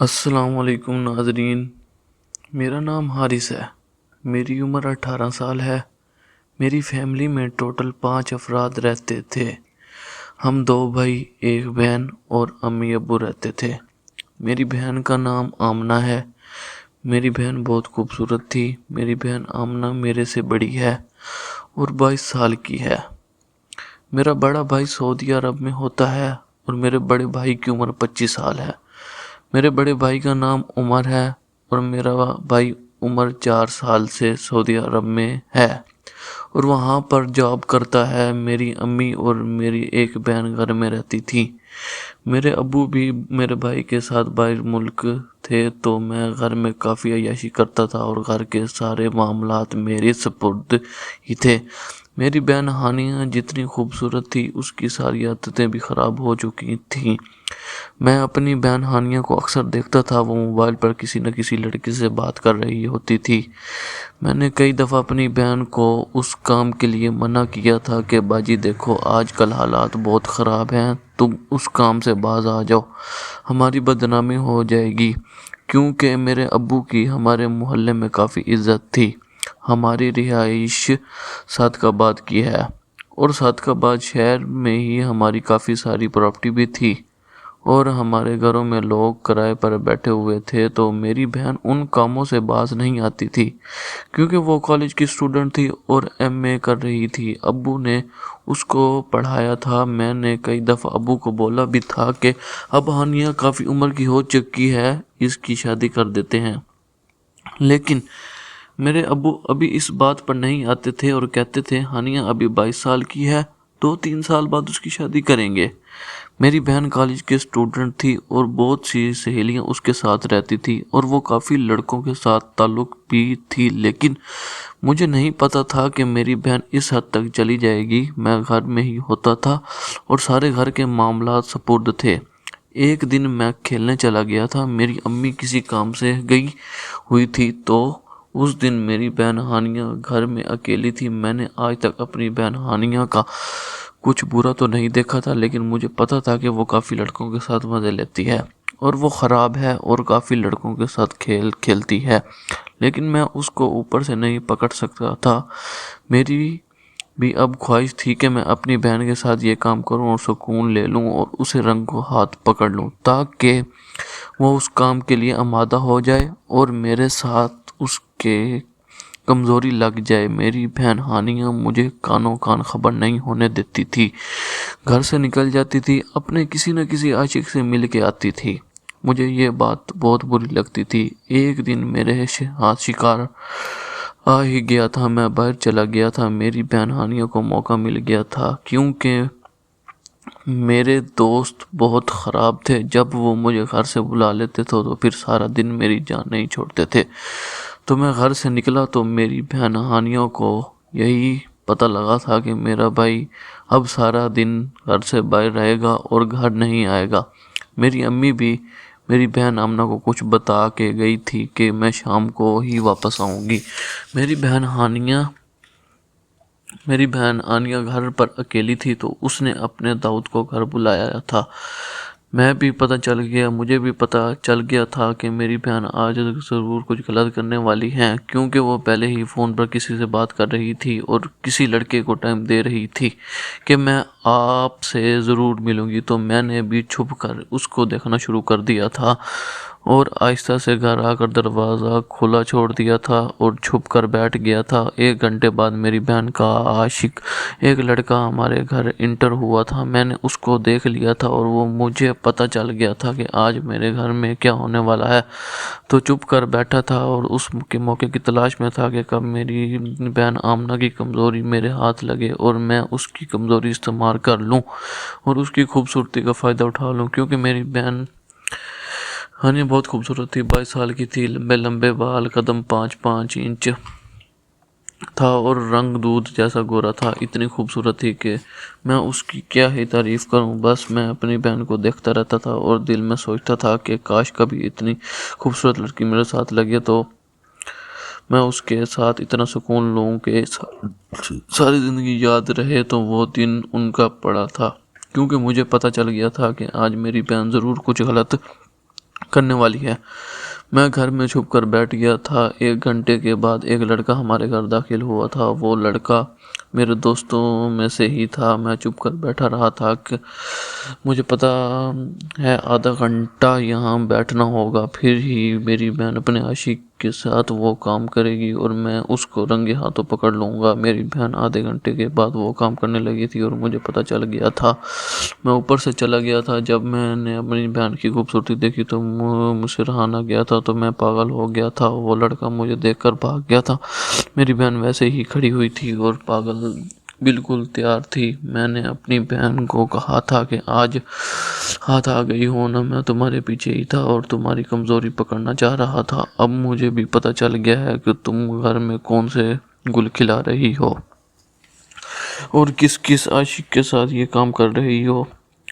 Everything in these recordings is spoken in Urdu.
السلام علیکم ناظرین، میرا نام حارث ہے۔ میری عمر 18 سال ہے۔ میری فیملی میں ٹوٹل 5 افراد رہتے تھے۔ ہم 2 بھائی، 1 بہن اور امی ابو رہتے تھے۔ میری بہن کا نام آمنہ ہے۔ میری بہن بہت خوبصورت تھی۔ میری بہن آمنہ میرے سے بڑی ہے اور 22 سال کی ہے۔ میرا بڑا بھائی سعودی عرب میں ہوتا ہے اور میرے بڑے بھائی کی عمر 25 سال ہے۔ میرے بڑے بھائی کا نام عمر ہے اور میرا بھائی عمر 4 سال سے سعودی عرب میں ہے اور وہاں پر جاب کرتا ہے۔ میری امی اور میری ایک بہن گھر میں رہتی تھی۔ میرے ابو بھی میرے بھائی کے ساتھ باہر ملک تھے، تو میں گھر میں کافی عیاشی کرتا تھا اور گھر کے سارے معاملات میرے سپرد ہی تھے۔ میری بہن ہانیہ جتنی خوبصورت تھی، اس کی ساری عادتیں بھی خراب ہو چکی تھیں۔ میں اپنی بہن ہانیہ کو اکثر دیکھتا تھا، وہ موبائل پر کسی نہ کسی لڑکی سے بات کر رہی ہوتی تھی۔ میں نے کئی دفعہ اپنی بہن کو اس کام کے لیے منع کیا تھا کہ باجی دیکھو، آج کل حالات بہت خراب ہیں، تم اس کام سے باز آ جاؤ، ہماری بدنامی ہو جائے گی، کیونکہ میرے ابو کی ہمارے محلے میں کافی عزت تھی۔ ہماری رہائش صادقآباد کی ہے اور صادقآباد شہر میں ہی ہماری کافی ساری پراپرٹی بھی تھی اور ہمارے گھروں میں لوگ کرائے پر بیٹھے ہوئے تھے، تو میری بہن ان کاموں سے باز نہیں آتی تھی کیونکہ وہ کالج کی اسٹوڈنٹ تھی اور ایم اے کر رہی تھی۔ ابو نے اس کو پڑھایا تھا۔ میں نے کئی دفعہ ابو کو بولا بھی تھا کہ اب ہانیہ کافی عمر کی ہو چکی ہے، اس کی شادی کر دیتے ہیں، لیکن میرے ابو ابھی اس بات پر نہیں آتے تھے اور کہتے تھے ہانیہ ابھی 22 سال کی ہے، 2-3 سال بعد اس کی شادی کریں گے۔ میری بہن کالج کے اسٹوڈنٹ تھی اور بہت سی سہیلیاں اس کے ساتھ رہتی تھی اور وہ کافی لڑکوں کے ساتھ تعلق بھی تھی، لیکن مجھے نہیں پتا تھا کہ میری بہن اس حد تک چلی جائے گی۔ میں گھر میں ہی ہوتا تھا اور سارے گھر کے معاملات سپرد تھے۔ ایک دن میں کھیلنے چلا گیا تھا، میری امی کسی کام سے گئی ہوئی تھی، تو اس دن میری بہن ہانیہ گھر میں اکیلی تھی۔ میں نے آج تک اپنی بہن ہانیہ کا کچھ برا تو نہیں دیکھا تھا، لیکن مجھے پتا تھا کہ وہ کافی لڑکوں کے ساتھ مزے لیتی ہے اور وہ خراب ہے اور کافی لڑکوں کے ساتھ کھیلتی ہے، لیکن میں اس کو اوپر سے نہیں پکڑ سکتا تھا۔ میری بھی اب خواہش تھی کہ میں اپنی بہن کے ساتھ یہ کام کروں اور سکون لے لوں اور اسے رنگوں ہاتھ پکڑ لوں تاکہ وہ اس کام کے لیے آمادہ ہو جائے اور میرے ساتھ اس کے کمزوری لگ جائے۔ میری بہن ہانیہ مجھے کانوں کان خبر نہیں ہونے دیتی تھی، گھر سے نکل جاتی تھی، اپنے کسی نہ کسی عاشق سے مل کے آتی تھی۔ مجھے یہ بات بہت بری لگتی تھی۔ ایک دن میرے ہاتھ شکار آ ہی گیا تھا، میں باہر چلا گیا تھا، میری بہن ہانیہ کو موقع مل گیا تھا کیونکہ میرے دوست بہت خراب تھے۔ جب وہ مجھے گھر سے بلا لیتے تھے تو پھر سارا دن میری جان نہیں چھوڑتے تھے، تو میں گھر سے نکلا تو میری بہن ہانیہ کو یہی پتہ لگا تھا کہ میرا بھائی اب سارا دن گھر سے باہر رہے گا اور گھر نہیں آئے گا۔ میری امی بھی میری بہن آمنہ کو کچھ بتا کے گئی تھی کہ میں شام کو ہی واپس آؤں گی۔ میری بہن آنیہ گھر پر اکیلی تھی، تو اس نے اپنے داؤد کو گھر بلایا تھا۔ مجھے بھی پتہ چل گیا تھا کہ میری بہن آج ضرور کچھ غلط کرنے والی ہے، کیونکہ وہ پہلے ہی فون پر کسی سے بات کر رہی تھی اور کسی لڑکے کو ٹائم دے رہی تھی کہ میں آپ سے ضرور ملوں گی، تو میں نے بھی چھپ کر اس کو دیکھنا شروع کر دیا تھا اور آہستہ سے گھر آ کر دروازہ کھلا چھوڑ دیا تھا اور چھپ کر بیٹھ گیا تھا۔ 1 گھنٹے بعد میری بہن کا عاشق ایک لڑکا ہمارے گھر انٹر ہوا تھا۔ میں نے اس کو دیکھ لیا تھا اور وہ مجھے پتہ چل گیا تھا کہ آج میرے گھر میں کیا ہونے والا ہے، تو چپ کر بیٹھا تھا اور اس کے موقع کی تلاش میں تھا کہ کب میری بہن آمنہ کی کمزوری میرے ہاتھ لگے اور میں اس کی کمزوری استعمال کر لوں اور اس کی خوبصورتی کا فائدہ اٹھا لوں، کیونکہ میری بہن ہانیہ بہت خوبصورت تھی، 22 سال کی تھی، لمبے لمبے بال، قدم 5-5 انچ تھا اور رنگ دودھ جیسا گورا تھا۔ اتنی خوبصورت تھی کہ میں اس کی کیا ہی تعریف کروں۔ بس میں اپنی بہن کو دیکھتا رہتا تھا اور دل میں سوچتا تھا کہ کاش کبھی اتنی خوبصورت لڑکی میرے ساتھ لگے تو میں اس کے ساتھ اتنا سکون لوں کہ ساری زندگی یاد رہے۔ تو وہ دن ان کا پڑا تھا، کیونکہ مجھے پتہ چل گیا تھا کہ آج میری بہن ضرور کچھ غلط کرنے والی ہے۔ میں گھر میں چھپ کر بیٹھ گیا تھا۔ 1 گھنٹے کے بعد ایک لڑکا ہمارے گھر داخل ہوا تھا۔ وہ لڑکا میرے دوستوں میں سے ہی تھا۔ میں چپ کر بیٹھا رہا تھا کہ مجھے پتا ہے آدھا گھنٹہ یہاں بیٹھنا ہوگا، پھر ہی میری بہن اپنے عاشق کے ساتھ وہ کام کرے گی اور میں اس کو رنگے ہاتھوں پکڑ لوں گا۔ میری بہن آدھے گھنٹے کے بعد وہ کام کرنے لگی تھی اور مجھے پتا چل گیا تھا۔ میں اوپر سے چلا گیا تھا۔ جب میں نے اپنی بہن کی خوبصورتی دیکھی تو مجھ سے رہا نہ گیا تھا، تو میں پاگل ہو گیا تھا۔ وہ لڑکا مجھے دیکھ کر بھاگ گیا تھا۔ میری بہن ویسے ہی کھڑی ہوئی تھی اور پاگل بالکل تیار تھی۔ میں نے اپنی بہن کو کہا تھا کہ آج ہاتھ آ گئی ہو نا، میں تمہارے پیچھے ہی تھا اور تمہاری کمزوری پکڑنا چاہ رہا تھا۔ اب مجھے بھی پتا چل گیا ہے کہ تم گھر میں کون سے گل کھلا رہی ہو اور کس کس عاشق کے ساتھ یہ کام کر رہی ہو۔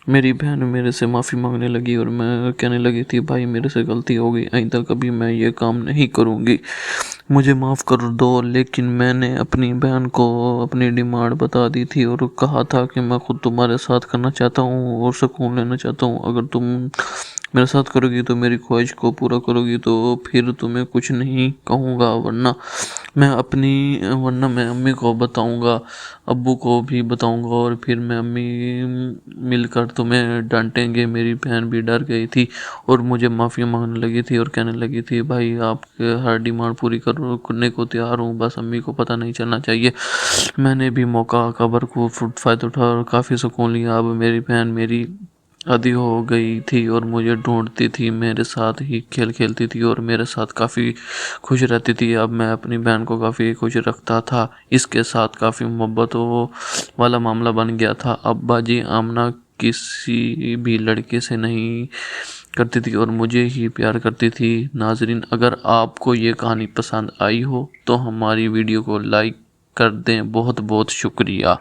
میری بہن میرے سے معافی مانگنے لگی اور میں کہنے لگی تھی بھائی میرے سے غلطی ہو گئی، آئندہ کبھی میں یہ کام نہیں کروں گی، مجھے معاف کر دو۔ لیکن میں نے اپنی بہن کو اپنی ڈیمانڈ بتا دی تھی اور کہا تھا کہ میں خود تمہارے ساتھ کرنا چاہتا ہوں اور سکون لینا چاہتا ہوں۔ اگر تم میرے ساتھ کرو گی تو میری خواہش کو پورا کرو گی تو پھر تمہیں کچھ نہیں کہوں گا، ورنہ میں امی کو بتاؤں گا، ابو کو بھی بتاؤں گا اور پھر میں امی مل کر تمہیں ڈانٹیں گے۔ میری بہن بھی ڈر گئی تھی اور مجھے معافی مانگنے لگی تھی اور کہنے لگی تھی بھائی آپ کے ہر ڈیمانڈ پوری کرنے کو تیار ہوں، بس امی کو پتہ نہیں چلنا چاہیے۔ میں نے بھی موقع خبر کو فائدہ اٹھایا اور کافی سکون لیا۔ اب میری بہن میری عادی ہو گئی تھی اور مجھے ڈھونڈتی تھی، میرے ساتھ ہی کھیل کھیلتی تھی اور میرے ساتھ کافی خوش رہتی تھی۔ اب میں اپنی بہن کو کافی خوش رکھتا تھا، اس کے ساتھ کافی محبت والا معاملہ بن گیا تھا۔ اب باجی آمنہ کسی بھی لڑکے سے نہیں کرتی تھی اور مجھے ہی پیار کرتی تھی۔ ناظرین، اگر آپ کو یہ کہانی پسند آئی ہو تو ہماری ویڈیو کو لائک کر دیں۔ بہت بہت شکریہ۔